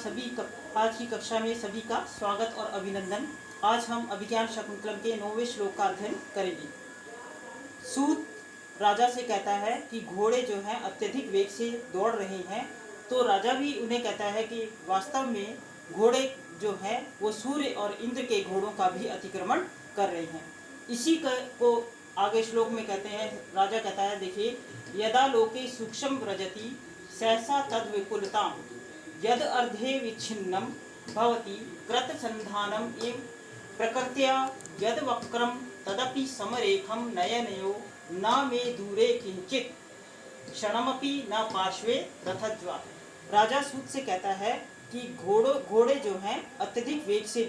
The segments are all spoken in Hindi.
आज की कक्षा में सभी का स्वागत और अभिनंदन। आज हम अभिज्ञान शकुंतलम के 9वें श्लोक का अध्ययन करेंगे। सूत राजा से कहता है कि घोड़े जो हैं अत्यधिक वेग से दौड़ रहे हैं, तो राजा भी उन्हें कहता है कि वास्तव में घोड़े जो हैं वो सूर्य और इंद्र के घोड़ों का भी अतिक्रमण कर रहे हैं। इसी को आगे श्लोक में कहते हैं, राजा कहता है, देखिए, यदा लोके सूक्ष्म व्रजति सहसा तद विपुलताम यद अर्धे विच्छिन्नम भवति कृत संधानम एव प्रकृत्या यद वक्रम तदपि समरेखम नयनयो न मे दूरे किंचित क्षणमपि न पार्श्वे रथज्वा। राजा सूत से कहता है कि घोड़े जो हैं अत्यधिक वेग से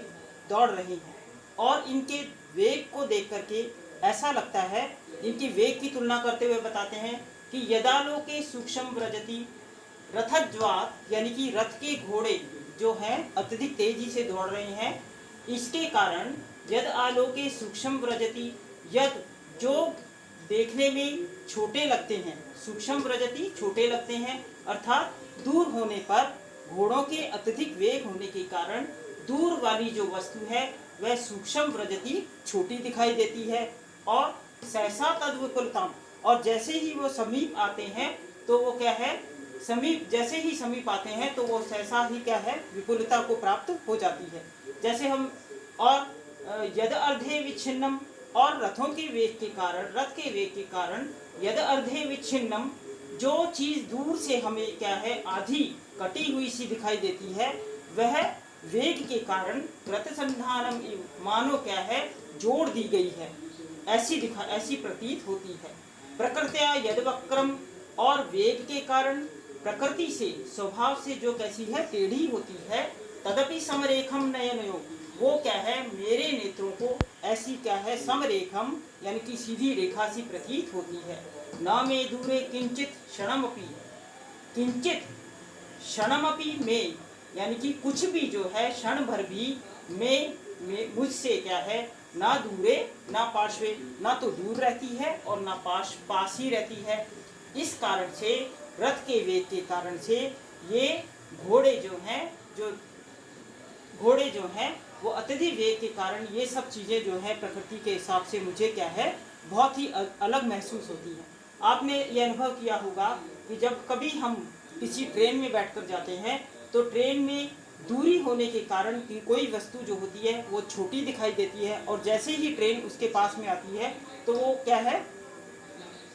दौड़ रहे हैं और इनके वेग को देख करके ऐसा लगता है, इनकी वेग की तुलना करते हुए बताते हैं कि यदालोके सूक्ष्म व्रजति रथज्वात, यानी कि रथ के घोड़े जो हैं अत्यधिक तेजी से दौड़ रहे हैं। इसके कारण यद आलोके सूक्ष्म व्रजति, यद जो देखने में छोटे लगते हैं, सूक्ष्म व्रजति छोटे लगते हैं, अर्थात दूर होने पर घोड़ों के अत्यधिक वेग होने के कारण दूर वाली जो वस्तु है वह सूक्ष्म व्रजति छोटी दिखाई देती है। और सहसा तद्विपुलताम, और जैसे ही वो समीप आते हैं तो वो क्या है, जैसे ही समीप आते हैं तो वो सहसा ही क्या है, विपुलता को प्राप्त हो जाती है। जैसे हम और यद अर्धे विच्छिन्नम, और रथों के वेग के कारण, रथ के वेग के कारण यद अर्धे विच्छिन्नम, जो चीज दूर से हमें क्या है आधी कटी हुई सी दिखाई देती है, वह वेग के कारण कृत संधानम, मानो क्या है जोड़ दी गई है, ऐसी प्रतीत होती है। प्रकृत्या यद वक्रम, और वेग के कारण प्रकृति से, स्वभाव से जो कैसी है, टेढ़ी होती है। तदपि समरेखम नयनयो, वो क्या है मेरे नेत्रों को ऐसी क्या है समरेखम, यानी कि सीधी रेखा सी प्रतीत होती है। न मे दूरे किंचित क्षणमपि, किंचित क्षणमपि में, यानी कि कुछ भी जो है क्षण भर भी में मुझसे क्या है, ना दूरे ना पार्श्वे, ना तो दूर रहती है और ना पास ही रहती है। इस कारण से, रथ के वेग के कारण से, ये घोड़े जो हैं वो अत्यधिक वेग के कारण ये सब चीज़ें जो है प्रकृति के हिसाब से मुझे क्या है बहुत ही अलग महसूस होती हैं। आपने ये अनुभव किया होगा कि जब कभी हम किसी ट्रेन में बैठकर जाते हैं तो ट्रेन में दूरी होने के कारण कि कोई वस्तु जो होती है वो छोटी दिखाई देती है, और जैसे ही ट्रेन उसके पास में आती है तो वो क्या है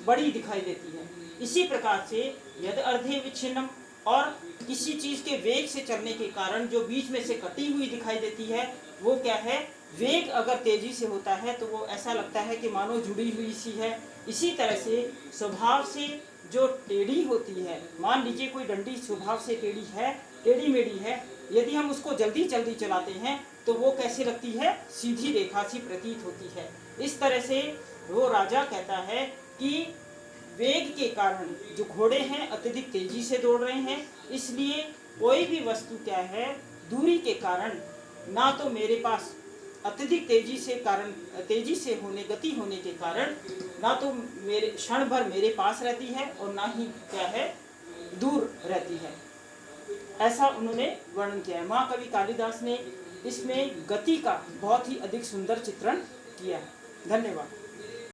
बड़ी दिखाई देती है। इसी प्रकार से यद अर्धे विच्छिन्नम, और किसी चीज के वेग से चलने के कारण जो बीच में से कटी हुई दिखाई देती है वो क्या है, वेग अगर तेजी से होता है तो वो ऐसा लगता है कि मानो जुड़ी हुई सी है। इसी तरह से स्वभाव से जो टेढ़ी होती है, मान लीजिए कोई डंडी स्वभाव से टेढ़ी मेढ़ी है, यदि हम उसको जल्दी चलाते हैं तो वो कैसे लगती है, सीधी रेखा सी प्रतीत होती है। इस तरह से वो राजा कहता है कि वेग के कारण जो घोड़े हैं अत्यधिक तेजी से दौड़ रहे हैं, इसलिए कोई भी वस्तु क्या है दूरी के कारण, ना तो मेरे पास अत्यधिक तेजी से गति होने के कारण ना तो मेरे क्षण भर मेरे पास रहती है और ना ही क्या है दूर रहती है। ऐसा उन्होंने वर्णन किया है। महाकवि कालिदास ने इसमें गति का बहुत ही अधिक सुंदर चित्रण किया है। धन्यवाद।